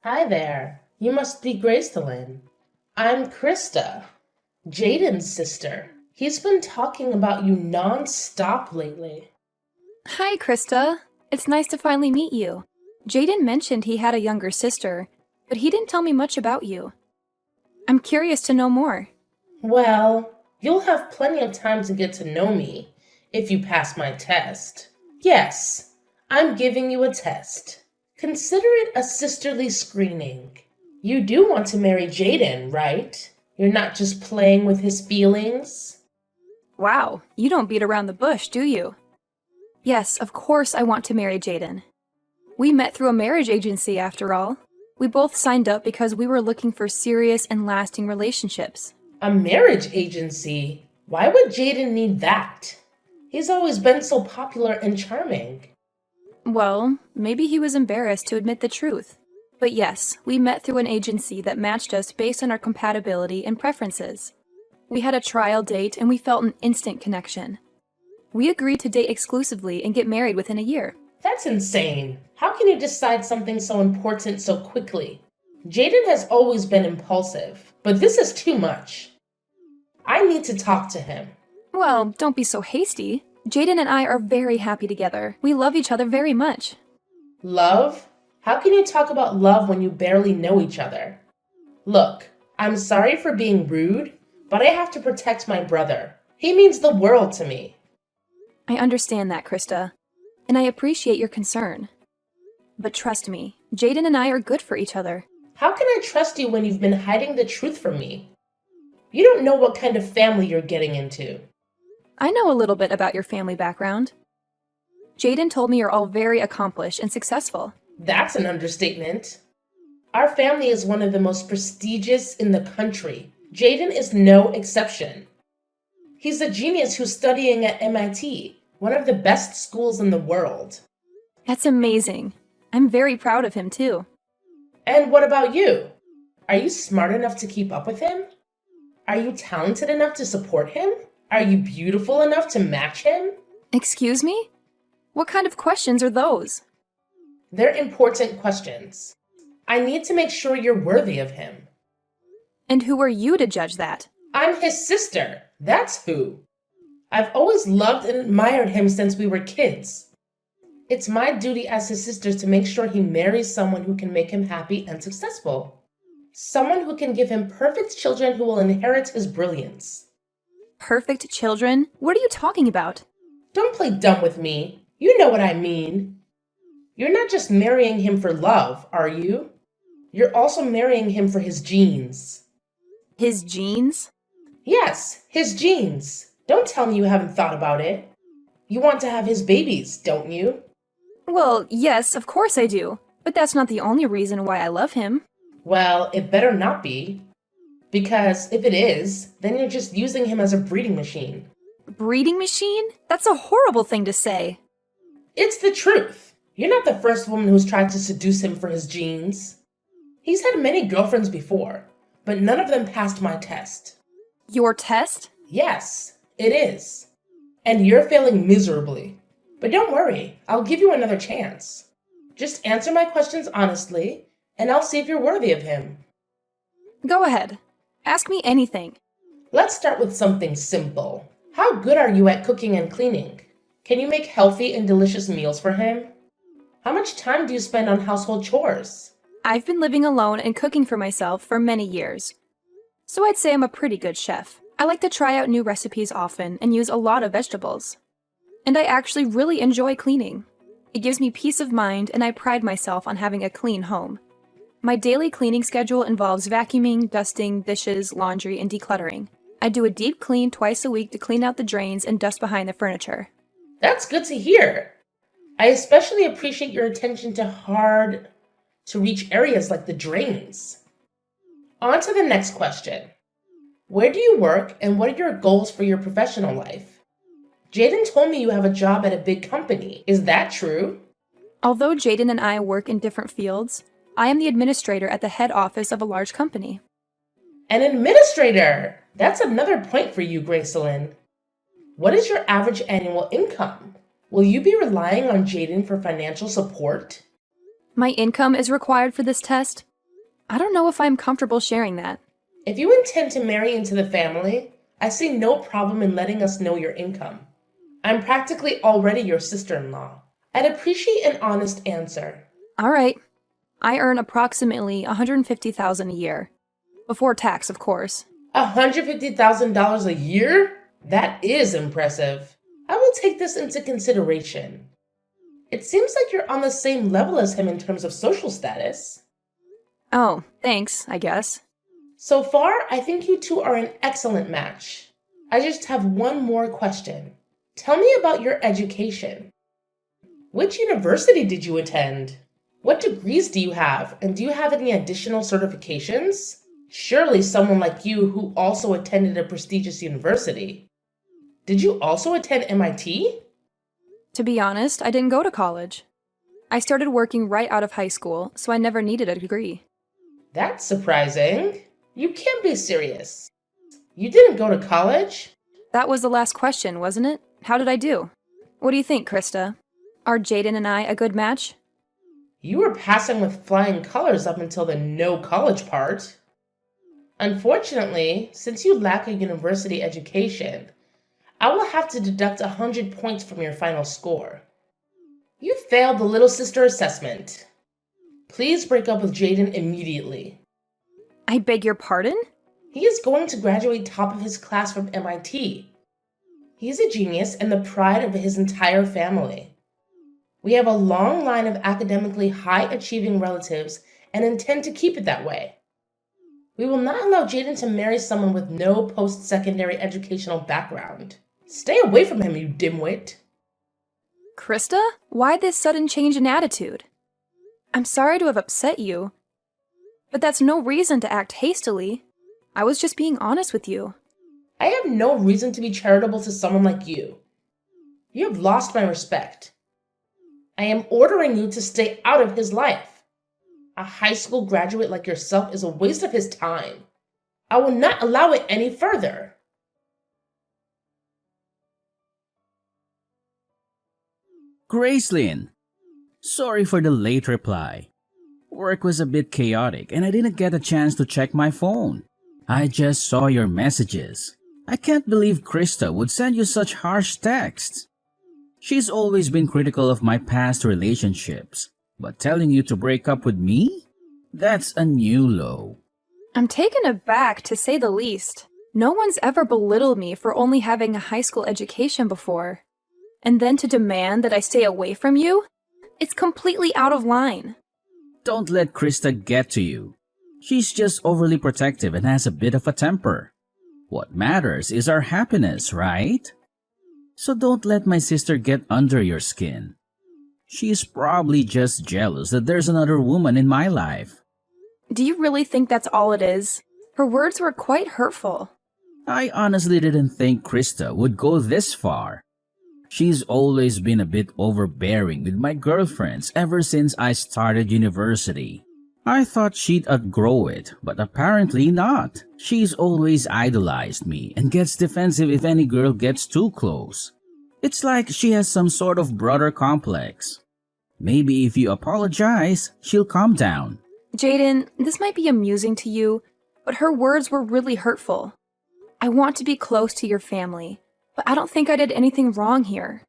Hi there. You must be Gracelyn. I'm Krista, Jaden's sister. He's been talking about you non-stop lately. Hi, Krista. It's nice to finally meet you. Jaden mentioned he had a younger sister, but he didn't tell me much about you. I'm curious to know more. Well, you'll have plenty of time to get to know me if you pass my test. Yes, I'm giving you a test. Consider it a sisterly screening. You do want to marry Jaden, right? You're not just playing with his feelings? Wow, you don't beat around the bush, do you? Yes, of course I want to marry Jaden. We met through a marriage agency, after all. We both signed up because we were looking for serious and lasting relationships. A marriage agency? Why would Jaden need that? He's always been so popular and charming. Well, maybe he was embarrassed to admit the truth. But yes, we met through an agency that matched us based on our compatibility and preferences. We had a trial date and we felt an instant connection. We agreed to date exclusively and get married within a year. That's insane. How can you decide something so important so quickly? Jaden has always been impulsive, but this is too much. I need to talk to him. Well, don't be so hasty. Jaden and I are very happy together. We love each other very much. Love? How can you talk about love when you barely know each other? Look, I'm sorry for being rude, but I have to protect my brother. He means the world to me. I understand that, Krista, and I appreciate your concern. But trust me, Jaden and I are good for each other. How can I trust you when you've been hiding the truth from me? You don't know what kind of family you're getting into. I know a little bit about your family background. Jaden told me you're all very accomplished and successful. That's an understatement. Our family is one of the most prestigious in the country. Jaden is no exception. He's a genius who's studying at MIT, one of the best schools in the world. That's amazing. I'm very proud of him, too. And what about you? Are you smart enough to keep up with him? Are you talented enough to support him? Are you beautiful enough to match him? Excuse me? What kind of questions are those? They're important questions. I need to make sure you're worthy of him. And who are you to judge that? I'm his sister. That's who. I've always loved and admired him since we were kids. It's my duty as his sister to make sure he marries someone who can make him happy and successful. Someone who can give him perfect children who will inherit his brilliance. Perfect children? What are you talking about? Don't play dumb with me. You know what I mean. You're not just marrying him for love, are you? You're also marrying him for his genes. His genes? Yes, his genes. Don't tell me you haven't thought about it. You want to have his babies, don't you? Well, yes, of course I do. But that's not the only reason why I love him. Well, it better not be. Because if it is, then you're just using him as a breeding machine. Breeding machine? That's a horrible thing to say. It's the truth. You're not the first woman who's tried to seduce him for his genes. He's had many girlfriends before, but none of them passed my test. Your test? Yes, it is. And you're failing miserably. But don't worry, I'll give you another chance. Just answer my questions honestly, and I'll see if you're worthy of him. Go ahead. Ask me anything. Let's start with something simple. How good are you at cooking and cleaning? Can you make healthy and delicious meals for him? How much time do you spend on household chores? I've been living alone and cooking for myself for many years. So I'd say I'm a pretty good chef. I like to try out new recipes often and use a lot of vegetables. And I actually really enjoy cleaning. It gives me peace of mind and I pride myself on having a clean home. My daily cleaning schedule involves vacuuming, dusting, dishes, laundry, and decluttering. I do a deep clean twice a week to clean out the drains and dust behind the furniture. That's good to hear. I especially appreciate your attention to hard to reach areas like the drains. On to the next question. Where do you work and what are your goals for your professional life? Jaden told me you have a job at a big company. Is that true? Although Jaden and I work in different fields, I am the administrator at the head office of a large company. An administrator! That's another point for you, Gracelyn. What is your average annual income? Will you be relying on Jaden for financial support? My income is required for this test? I don't know if I'm comfortable sharing that. If you intend to marry into the family, I see no problem in letting us know your income. I'm practically already your sister-in-law. I'd appreciate an honest answer. All right. I earn approximately $150,000 a year. Before tax, of course. $150,000 a year? That is impressive. I will take this into consideration. It seems like you're on the same level as him in terms of social status. Oh, thanks, I guess. So far, I think you two are an excellent match. I just have one more question. Tell me about your education. Which university did you attend? What degrees do you have? And do you have any additional certifications? Surely someone like you who also attended a prestigious university. Did you also attend MIT? To be honest, I didn't go to college. I started working right out of high school, so I never needed a degree. That's surprising. You can't be serious. You didn't go to college? That was the last question, wasn't it? How did I do? What do you think, Krista? Are Jaden and I a good match? You were passing with flying colors up until the no college part. Unfortunately, since you lack a university education, I will have to deduct 100 points from your final score. You failed the little sister assessment. Please break up with Jaden immediately. I beg your pardon? He is going to graduate top of his class from MIT. He's a genius and the pride of his entire family. We have a long line of academically high-achieving relatives and intend to keep it that way. We will not allow Jaden to marry someone with no post-secondary educational background. Stay away from him, you dimwit. Krista, why this sudden change in attitude? I'm sorry to have upset you, but that's no reason to act hastily. I was just being honest with you. I have no reason to be charitable to someone like you. You have lost my respect. I am ordering you to stay out of his life. A high school graduate like yourself is a waste of his time. I will not allow it any further. Gracelyn, sorry for the late reply. Work was a bit chaotic and I didn't get a chance to check my phone. I just saw your messages. I can't believe Krista would send you such harsh texts. She's always been critical of my past relationships, but telling you to break up with me? That's a new low. I'm taken aback, to say the least. No one's ever belittled me for only having a high school education before. And then to demand that I stay away from you? It's completely out of line. Don't let Krista get to you. She's just overly protective and has a bit of a temper. What matters is our happiness, right? So don't let my sister get under your skin. She's probably just jealous that there's another woman in my life. Do you really think that's all it is? Her words were quite hurtful. I honestly didn't think Krista would go this far. She's always been a bit overbearing with my girlfriends ever since I started university. I thought she'd outgrow it, but apparently not. She's always idolized me and gets defensive if any girl gets too close. It's like she has some sort of brother complex. Maybe if you apologize, she'll calm down. Jaden, this might be amusing to you, but her words were really hurtful. I want to be close to your family, but I don't think I did anything wrong here.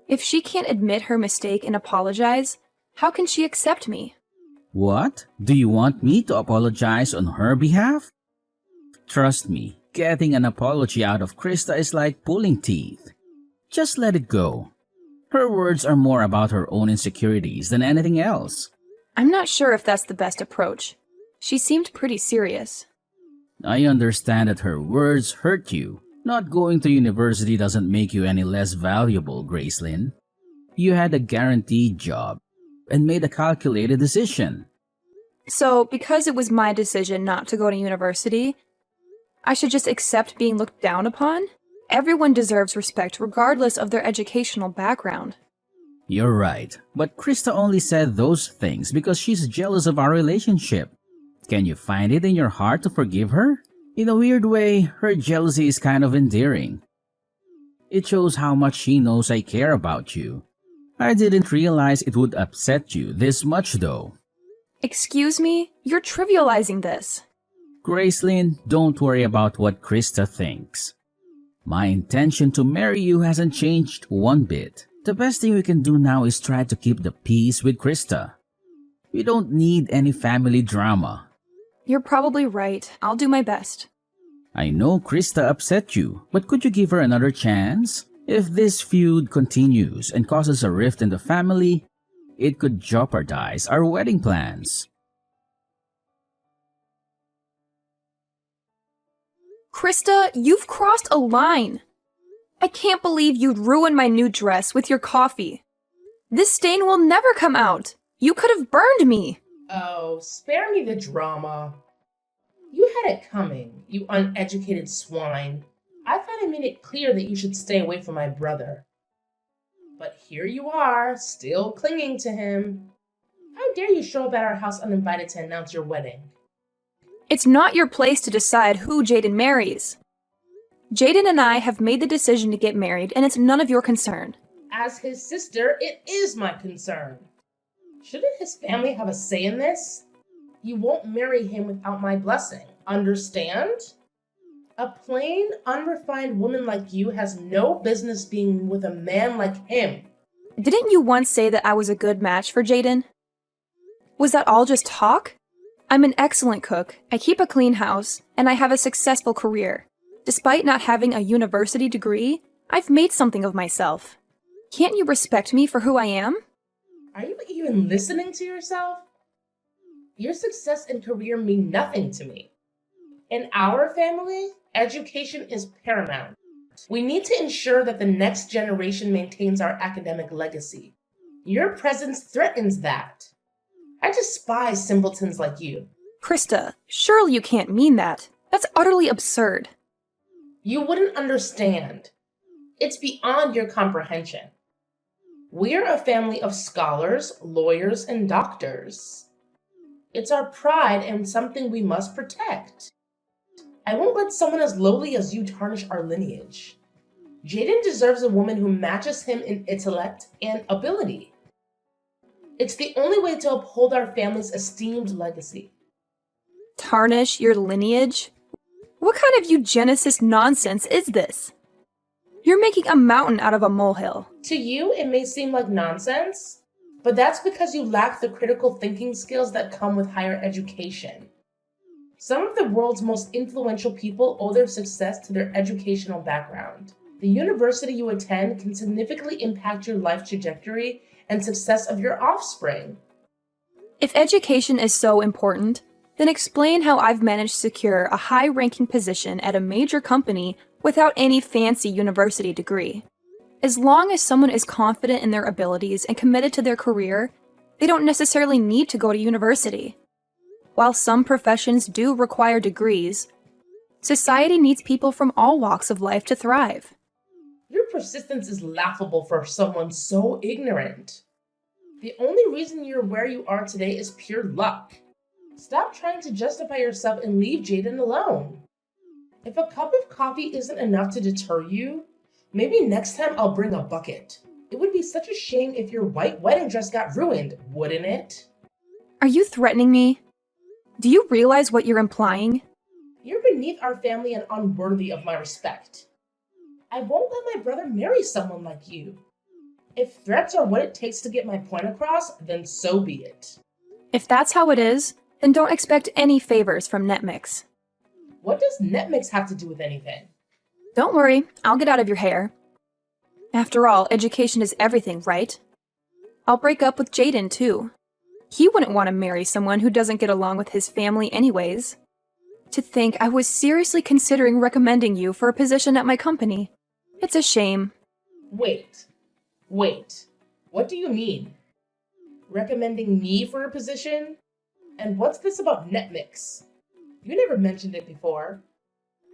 If she can't admit her mistake and apologize, how can she accept me? What? Do you want me to apologize on her behalf? Trust me, getting an apology out of Krista is like pulling teeth. Just let it go. Her words are more about her own insecurities than anything else. I'm not sure if that's the best approach. She seemed pretty serious. I understand that her words hurt you. Not going to university doesn't make you any less valuable, Gracelyn. You had a guaranteed job and made a calculated decision. So, because it was my decision not to go to university, I should just accept being looked down upon? Everyone deserves respect regardless of their educational background. You're right, but Krista only said those things because she's jealous of our relationship. Can you find it in your heart to forgive her? In a weird way, her jealousy is kind of endearing. It shows how much she knows I care about you. I didn't realize it would upset you this much though. Excuse me? You're trivializing this. Gracelyn, don't worry about what Krista thinks. My intention to marry you hasn't changed one bit. The best thing we can do now is try to keep the peace with Krista. We don't need any family drama. You're probably right. I'll do my best. I know Krista upset you, but could you give her another chance? If this feud continues and causes a rift in the family, it could jeopardize our wedding plans. Krista, you've crossed a line. I can't believe you'd ruin my new dress with your coffee. This stain will never come out. You could have burned me. Oh, spare me the drama. You had it coming, you uneducated swine. I thought I made it clear that you should stay away from my brother. But here you are, still clinging to him. How dare you show up at our house uninvited to announce your wedding? It's not your place to decide who Jaden marries. Jaden and I have made the decision to get married, and it's none of your concern. As his sister, it is my concern. Shouldn't his family have a say in this? You won't marry him without my blessing, understand? A plain, unrefined woman like you has no business being with a man like him. Didn't you once say that I was a good match for Jaden? Was that all just talk? I'm an excellent cook, I keep a clean house, and I have a successful career. Despite not having a university degree, I've made something of myself. Can't you respect me for who I am? Are you even listening to yourself? Your success and career mean nothing to me. In our family, education is paramount. We need to ensure that the next generation maintains our academic legacy. Your presence threatens that. I despise simpletons like you. Krista, surely you can't mean that. That's utterly absurd. You wouldn't understand. It's beyond your comprehension. We're a family of scholars, lawyers, and doctors. It's our pride and something we must protect. I won't let someone as lowly as you tarnish our lineage. Jaden deserves a woman who matches him in intellect and ability. It's the only way to uphold our family's esteemed legacy. Tarnish your lineage? What kind of eugenicist nonsense is this? You're making a mountain out of a molehill. To you, it may seem like nonsense, but that's because you lack the critical thinking skills that come with higher education. Some of the world's most influential people owe their success to their educational background. The university you attend can significantly impact your life trajectory and success of your offspring. If education is so important, then explain how I've managed to secure a high-ranking position at a major company without any fancy university degree. As long as someone is confident in their abilities and committed to their career, they don't necessarily need to go to university. While some professions do require degrees, society needs people from all walks of life to thrive. Your persistence is laughable for someone so ignorant. The only reason you're where you are today is pure luck. Stop trying to justify yourself and leave Jaden alone. If a cup of coffee isn't enough to deter you, maybe next time I'll bring a bucket. It would be such a shame if your white wedding dress got ruined, wouldn't it? Are you threatening me? Do you realize what you're implying? You're beneath our family and unworthy of my respect. I won't let my brother marry someone like you. If threats are what it takes to get my point across, then so be it. If that's how it is, then don't expect any favors from Netmix. What does Netmix have to do with anything? Don't worry, I'll get out of your hair. After all, education is everything, right? I'll break up with Jaden, too. He wouldn't want to marry someone who doesn't get along with his family anyways. To think I was seriously considering recommending you for a position at my company. It's a shame. Wait. What do you mean? Recommending me for a position? And what's this about Netmix? You never mentioned it before.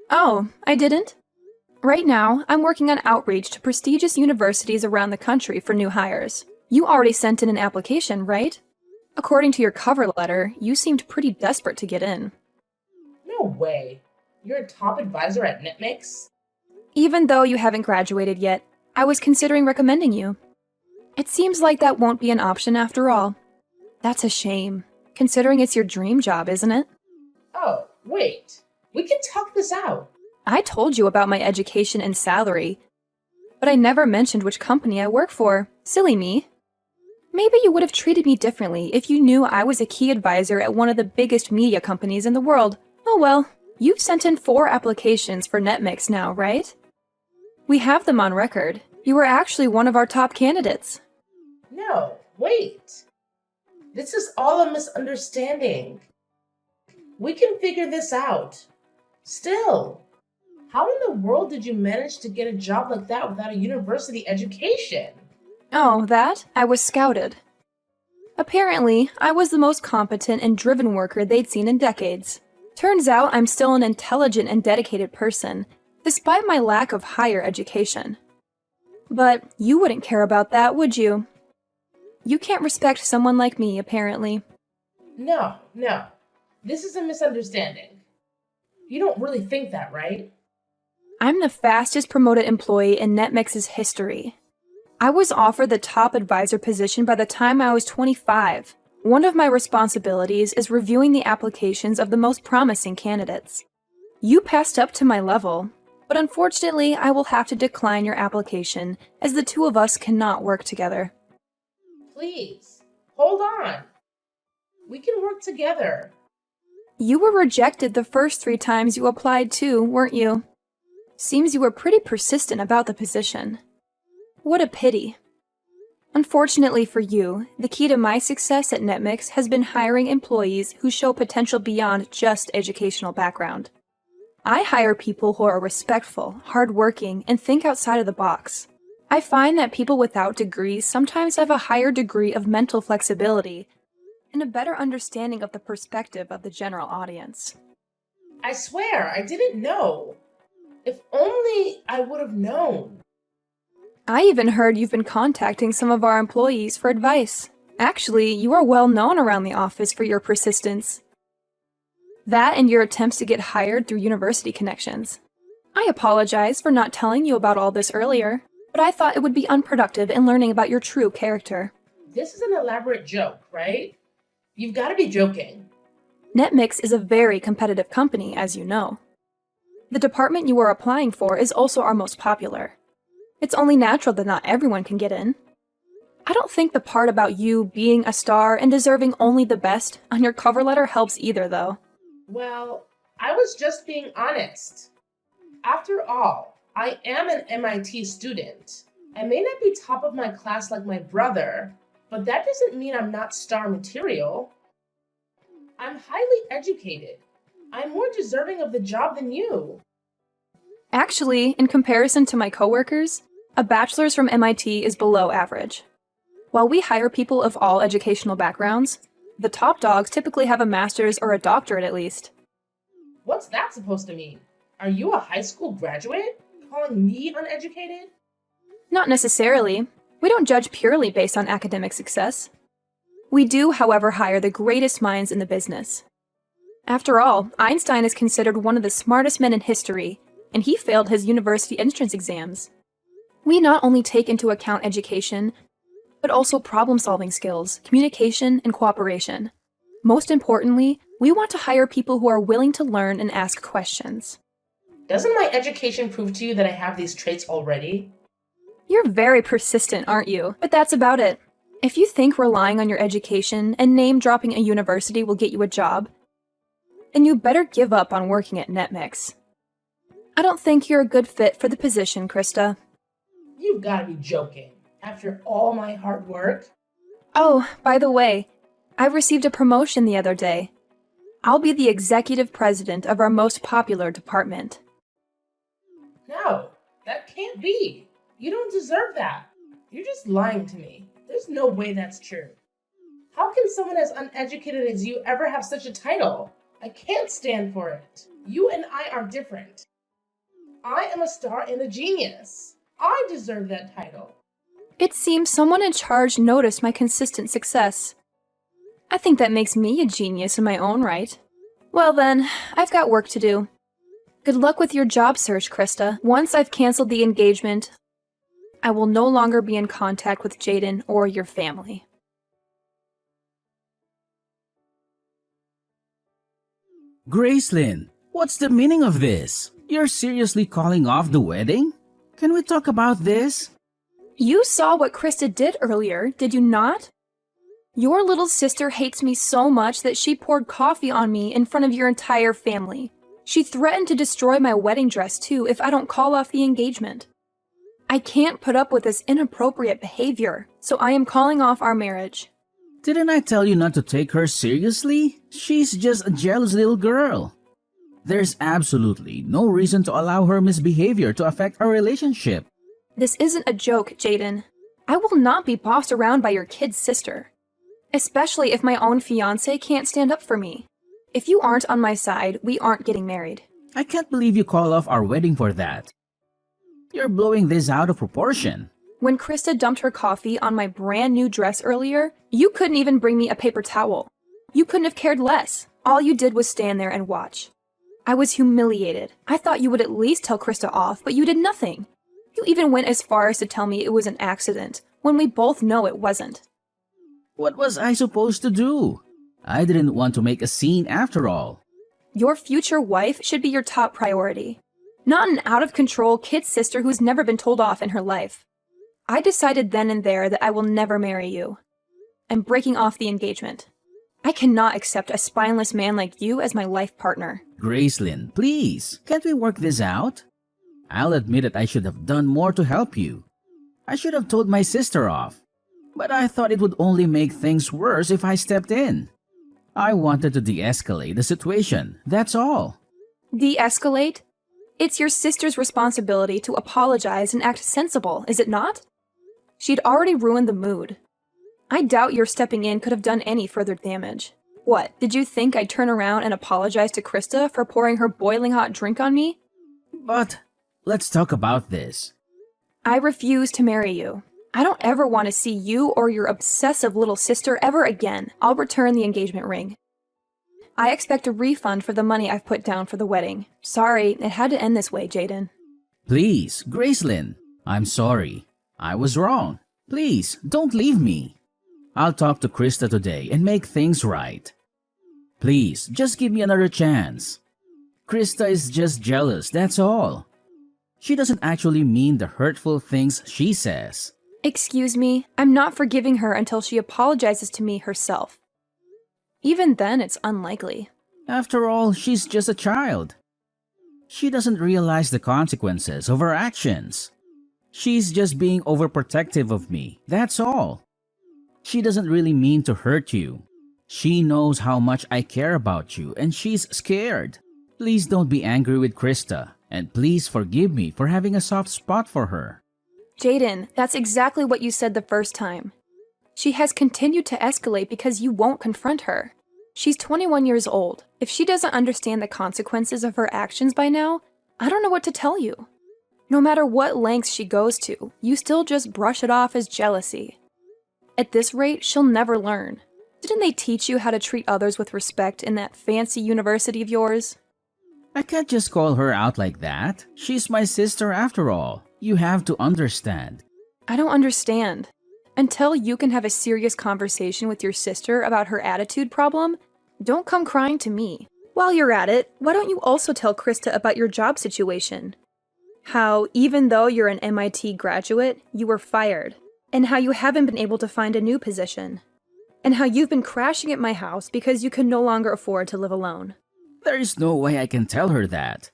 Oh, I didn't? Right now, I'm working on outreach to prestigious universities around the country for new hires. You already sent in an application, right? According to your cover letter, you seemed pretty desperate to get in. No way. You're a top advisor at Netmix? Even though you haven't graduated yet, I was considering recommending you. It seems like that won't be an option after all. That's a shame. considering it's your dream job, isn't it? Oh, wait. We can talk this out. I told you about my education and salary, but I never mentioned which company I work for. Silly me. Maybe you would have treated me differently if you knew I was a key advisor at one of the biggest media companies in the world. Oh well, you've sent in 4 applications for NetMix now, right? We have them on record. You were actually one of our top candidates. No, wait. This is all a misunderstanding. We can figure this out. Still, how in the world did you manage to get a job like that without a university education? Oh, that? I was scouted. Apparently, I was the most competent and driven worker they'd seen in decades. Turns out I'm still an intelligent and dedicated person, despite my lack of higher education. But you wouldn't care about that, would you? You can't respect someone like me, apparently. No. This is a misunderstanding. You don't really think that, right? I'm the fastest promoted employee in NetMix's history. I was offered the top advisor position by the time I was 25. One of my responsibilities is reviewing the applications of the most promising candidates. You passed up to my level, but unfortunately I will have to decline your application as the two of us cannot work together. Please, hold on. We can work together. You were rejected the first 3 times you applied too, weren't you? Seems you were pretty persistent about the position. What a pity. Unfortunately for you, the key to my success at NetMix has been hiring employees who show potential beyond just educational background. I hire people who are respectful, hardworking, and think outside of the box. I find that people without degrees sometimes have a higher degree of mental flexibility and a better understanding of the perspective of the general audience. I swear, I didn't know. If only I would have known. I even heard you've been contacting some of our employees for advice. Actually, you are well known around the office for your persistence. That and your attempts to get hired through university connections. I apologize for not telling you about all this earlier, but I thought it would be unproductive in learning about your true character. This is an elaborate joke, right? You've got to be joking. NetMix is a very competitive company, as you know. The department you are applying for is also our most popular. It's only natural that not everyone can get in. I don't think the part about you being a star and deserving only the best on your cover letter helps either, though. Well, I was just being honest. After all, I am an MIT student. I may not be top of my class like my brother, but that doesn't mean I'm not star material. I'm highly educated. I'm more deserving of the job than you. Actually, in comparison to my coworkers, a bachelor's from MIT is below average. While we hire people of all educational backgrounds, the top dogs typically have a master's or a doctorate at least. What's that supposed to mean? Are you a high school graduate? Calling me uneducated? Not necessarily. We don't judge purely based on academic success. We do, however, hire the greatest minds in the business. After all, Einstein is considered one of the smartest men in history, and he failed his university entrance exams. We not only take into account education, but also problem-solving skills, communication, and cooperation. Most importantly, we want to hire people who are willing to learn and ask questions. Doesn't my education prove to you that I have these traits already? You're very persistent, aren't you? But that's about it. If you think relying on your education and name-dropping a university will get you a job, then you better give up on working at NetMix. I don't think you're a good fit for the position, Krista. You've got to be joking. After all my hard work? Oh, by the way, I received a promotion the other day. I'll be the executive president of our most popular department. No, that can't be. You don't deserve that. You're just lying to me. There's no way that's true. How can someone as uneducated as you ever have such a title? I can't stand for it. You and I are different. I am a star and a genius. I deserve that title. It seems someone in charge noticed my consistent success. I think that makes me a genius in my own right. Well then, I've got work to do. Good luck with your job search, Krista. Once I've canceled the engagement, I will no longer be in contact with Jaden or your family. Gracelyn, what's the meaning of this? You're seriously calling off the wedding? Can we talk about this? You saw what Krista did earlier, did you not? Your little sister hates me so much that she poured coffee on me in front of your entire family. She threatened to destroy my wedding dress too if I don't call off the engagement. I can't put up with this inappropriate behavior, so I am calling off our marriage. Didn't I tell you not to take her seriously? She's just a jealous little girl. There's absolutely no reason to allow her misbehavior to affect our relationship. This isn't a joke, Jaden. I will not be bossed around by your kid's sister. Especially if my own fiancé can't stand up for me. If you aren't on my side, we aren't getting married. I can't believe you call off our wedding for that. You're blowing this out of proportion. When Krista dumped her coffee on my brand new dress earlier, you couldn't even bring me a paper towel. You couldn't have cared less. All you did was stand there and watch. I was humiliated. I thought you would at least tell Krista off, but you did nothing. You even went as far as to tell me it was an accident, when we both know it wasn't. What was I supposed to do? I didn't want to make a scene after all. Your future wife should be your top priority. Not an out-of-control kid sister who's never been told off in her life. I decided then and there that I will never marry you. I'm breaking off the engagement. I cannot accept a spineless man like you as my life partner. Gracelyn, please, can't we work this out? I'll admit that I should have done more to help you. I should have told my sister off. But I thought it would only make things worse if I stepped in. I wanted to de-escalate the situation, that's all. De-escalate? It's your sister's responsibility to apologize and act sensible, is it not? She'd already ruined the mood. I doubt your stepping in could have done any further damage. What, did you think I'd turn around and apologize to Krista for pouring her boiling hot drink on me? But let's talk about this. I refuse to marry you. I don't ever want to see you or your obsessive little sister ever again. I'll return the engagement ring. I expect a refund for the money I've put down for the wedding. Sorry, it had to end this way, Jaden. Please, Gracelyn, I'm sorry. I was wrong. Please, don't leave me. I'll talk to Krista today and make things right. Please, just give me another chance. Krista is just jealous, that's all. She doesn't actually mean the hurtful things she says. Excuse me, I'm not forgiving her until she apologizes to me herself. Even then, it's unlikely. After all, she's just a child. She doesn't realize the consequences of her actions. She's just being overprotective of me, that's all. She doesn't really mean to hurt you. She knows how much I care about you and she's scared. Please don't be angry with Krista, and please forgive me for having a soft spot for her. Jaden, that's exactly what you said the first time. She has continued to escalate because you won't confront her. She's 21 years old. If she doesn't understand the consequences of her actions by now, I don't know what to tell you. No matter what lengths she goes to, you still just brush it off as jealousy. At this rate, she'll never learn. Didn't they teach you how to treat others with respect in that fancy university of yours? I can't just call her out like that. She's my sister after all. You have to understand. I don't understand. Until you can have a serious conversation with your sister about her attitude problem, don't come crying to me. While you're at it, why don't you also tell Krista about your job situation? How, even though you're an MIT graduate, you were fired, and how you haven't been able to find a new position, and how you've been crashing at my house because you can no longer afford to live alone. There is no way I can tell her that.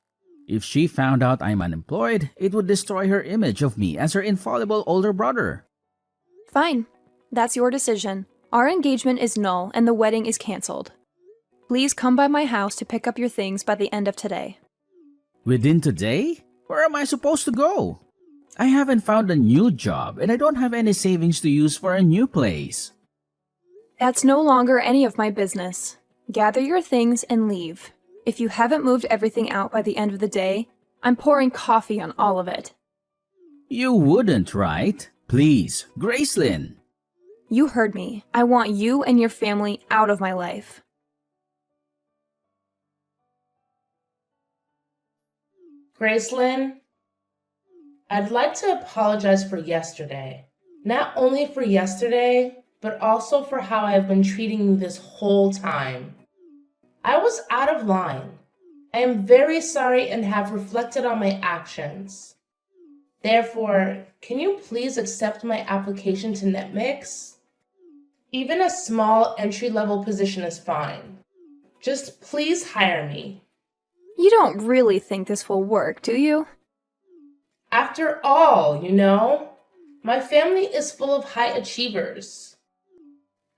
If she found out I'm unemployed, it would destroy her image of me as her infallible older brother. Fine. That's your decision. Our engagement is null and the wedding is cancelled. Please come by my house to pick up your things by the end of today. Within today? Where am I supposed to go? I haven't found a new job and I don't have any savings to use for a new place. That's no longer any of my business. Gather your things and leave. If you haven't moved everything out by the end of the day, I'm pouring coffee on all of it. You wouldn't, right? Please, Gracelyn. You heard me. I want you and your family out of my life. Gracelyn, I'd like to apologize for yesterday. Not only for yesterday, but also for how I have been treating you this whole time. I was out of line. I am very sorry and have reflected on my actions. Therefore, can you please accept my application to NetMix? Even a small entry-level position is fine. Just please hire me. You don't really think this will work, do you? After all, my family is full of high achievers.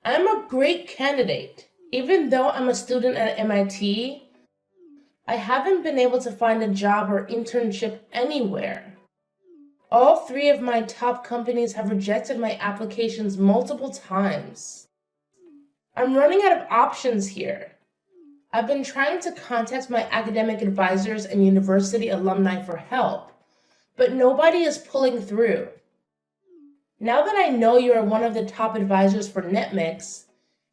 I'm a great candidate. Even though I'm a student at MIT, I haven't been able to find a job or internship anywhere. All three of my top companies have rejected my applications multiple times. I'm running out of options here. I've been trying to contact my academic advisors and university alumni for help, but nobody is pulling through. Now that I know you are one of the top advisors for NetMix,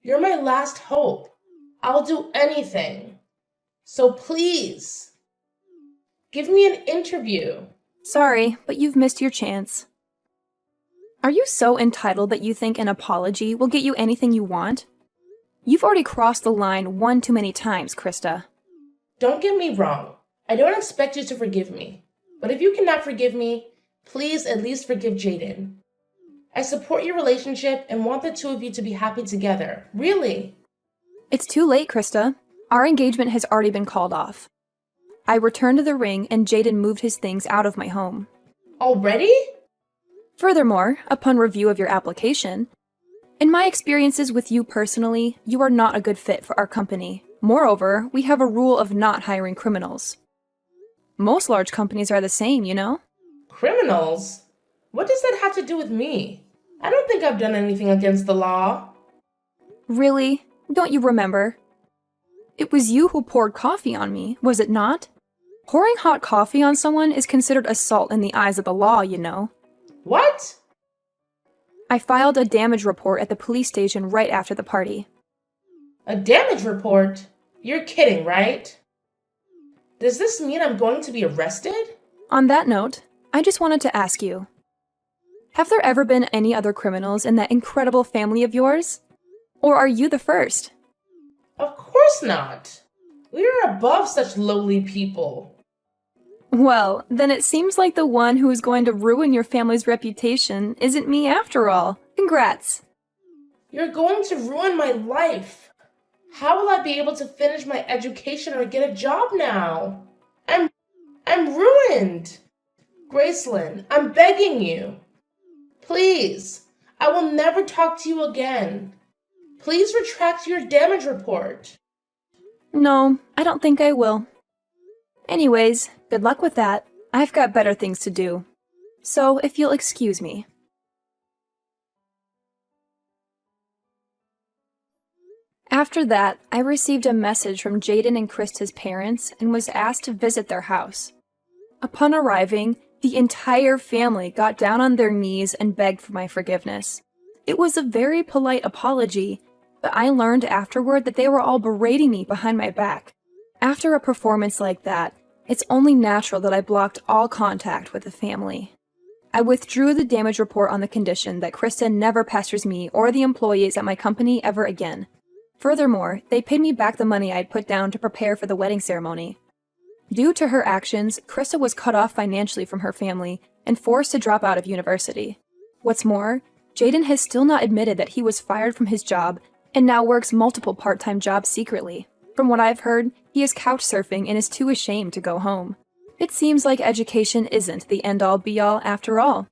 you're my last hope. I'll do anything. So please, give me an interview. Sorry, but you've missed your chance. Are you so entitled that you think an apology will get you anything you want? You've already crossed the line one too many times, Krista. Don't get me wrong. I don't expect you to forgive me. But if you cannot forgive me, please at least forgive Jaden. I support your relationship and want the two of you to be happy together. Really. It's too late, Krista. Our engagement has already been called off. I returned to the ring and Jaden moved his things out of my home. Already? Furthermore, upon review of your application, in my experiences with you personally, you are not a good fit for our company. Moreover, we have a rule of not hiring criminals. Most large companies are the same, you know? Criminals? What does that have to do with me? I don't think I've done anything against the law. Really? Don't you remember? It was you who poured coffee on me, was it not? Pouring hot coffee on someone is considered assault in the eyes of the law, you know. What? I filed a damage report at the police station right after the party. A damage report? You're kidding, right? Does this mean I'm going to be arrested? On that note, I just wanted to ask you, have there ever been any other criminals in that incredible family of yours? Or are you the first? Of course not. We are above such lowly people. Well, then it seems like the one who is going to ruin your family's reputation isn't me after all. Congrats. You're going to ruin my life. How will I be able to finish my education or get a job now? I'm ruined. Gracelyn, I'm begging you. Please, I will never talk to you again. Please retract your damage report. No, I don't think I will. Anyways, good luck with that. I've got better things to do. So, if you'll excuse me. After that, I received a message from Jaden and Krista's parents and was asked to visit their house. Upon arriving, the entire family got down on their knees and begged for my forgiveness. It was a very polite apology, but I learned afterward that they were all berating me behind my back. After a performance like that, it's only natural that I blocked all contact with the family. I withdrew the damage report on the condition that Krista never pesters me or the employees at my company ever again. Furthermore, they paid me back the money I'd put down to prepare for the wedding ceremony. Due to her actions, Krista was cut off financially from her family and forced to drop out of university. What's more, Jaden has still not admitted that he was fired from his job and now works multiple part-time jobs secretly. From what I've heard, he is couch surfing and is too ashamed to go home. It seems like education isn't the end-all be-all after all.